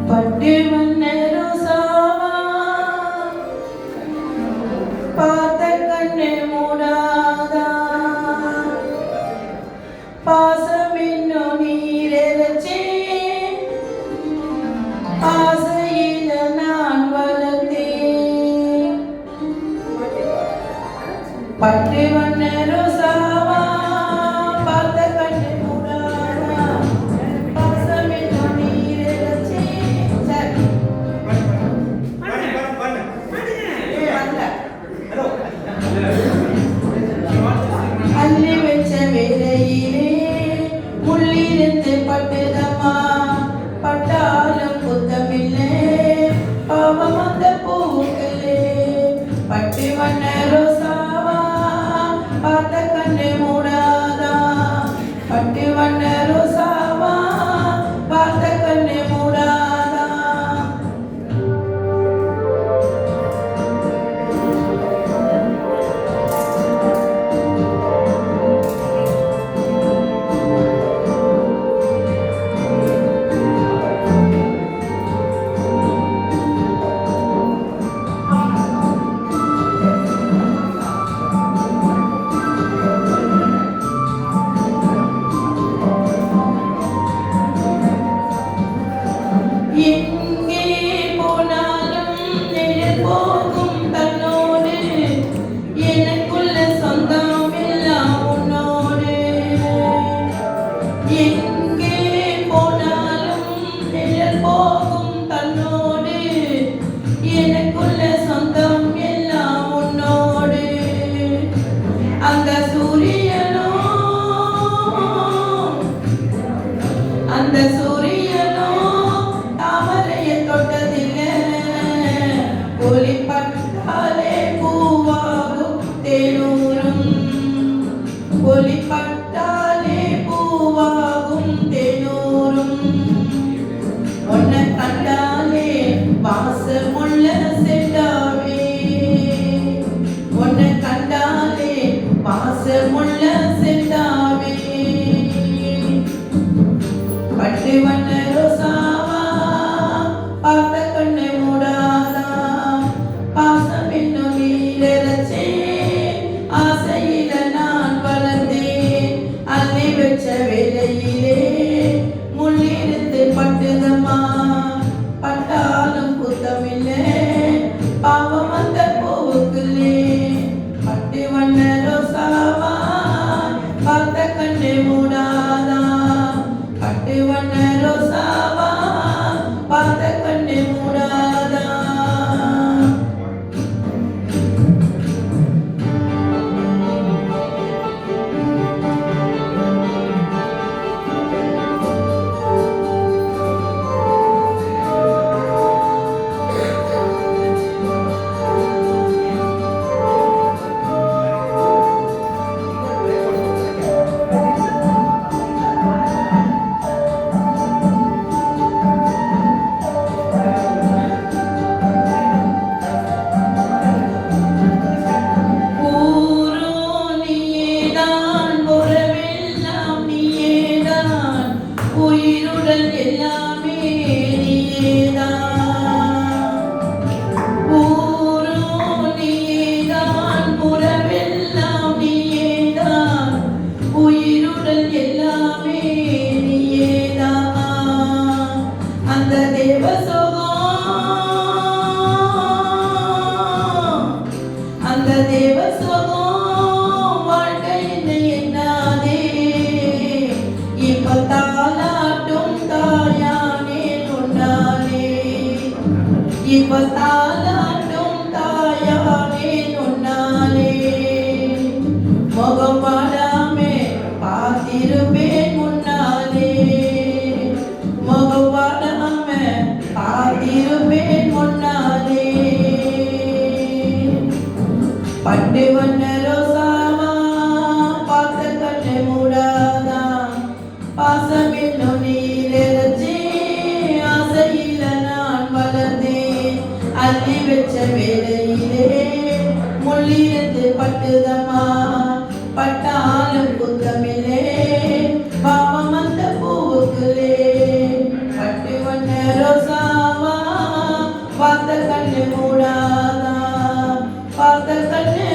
பட்டு வண்ண ரோசாவா பார்த்த கண்ணு மூடாதா பாசம் இன்னும் நீரச்சே ஆசையில நான் வளர்த்தேன் பட்டு வண்ண ரோசாவா பார்த்த கண்ணு மூடாதா பாசம் இன்னும் நீரச்சே அள்ளி வச்ச வேலையிலே முள்ளிருந்து பட்டுதம்மா பட்டாலும் குத்தமில்லை பாவம் அந்த பூக்களே பட்டு வண்ண ரோசாவா பார்த்த கண்ணு மூடாதா பட்டு வண்ண ரோசாவா பார்த்த கண்ணு மூடாதா எங்கே போனாலும் நிழல் போகும் தன்னோடு எனக்குள்ள சொந்தம் எல்லாம் உன்னோடு எங்கே போனாலும் நிழல் போகும் தன்னோடு எனக்குள்ள சொந்தம் எல்லாம் உன்னோடு அந்த சூரியனோ அந்த சூரியனோ தாமரைய தொட்டதில்லை ஒளிப்பட்டாலே பூவாகும் தேனூரும் ஒளிப்பட்டாலே பூவாகும் தேனூரும் உன்னை கண்டாலே வாசமுள்ள செண்டாவே உன்னை கண்டாலே வாசமுள்ள செண்டாவே பட்டு வண்ண ரோசாவா பார்த்த கண்ணு மூடாதா பாசம் இன்னும் நீரச்சே ஆசையில நான் வளர்ந்தேன் அள்ளி வச்ச வேலையிலே முள்ளிருந்து பட்டுதம்மா பட்டாலும் குத்தமில்லை பாவம் அந்த பூவுக்குள்ளே பட்டு வண்ண ரோசாவா பார்த்த கண்ணு மூடாதா பட்டு வண்ண ரோசாவா பார்த்த கண்ணு மூடாதா உயிருடன் எல்லாமே நீயேதான் ஊரும் நீயேதான் புறவெல்லாம் நீயேதான் உயிருடன் எல்லாமே நீயேதான் அந்த தேவ சுகம் அந்த தேவ சுகம் வாழ்க்கையின் என்னாதே இப்பத்தாலாட்டும் தாயானே நொன்னானே இப்பத்தாலாட்டும் தாயானே நொன்னானே முகம் வாடாமே பார்த்திருப்பேன் முன்னாலே முகம் வாடாமே பார்த்திருப்பேன் முன்னாலே பட்டு வண்ண ரோசாவா பார்த்த கண்ணு மூடாதா பாசம் இன்னும் நீரச்சே ஆசையில நான் வளர்ந்தேன் அள்ளி வச்ச வேலையிலே முள்ளிருந்து பட்டுதம்மா பட்டாலும் குத்தமில்லே பாவம் அந்த பூவுக்குள்ளே பட்டு வண்ண ரோசா கண்ணு மூடாதா பார்த்த கண்ணு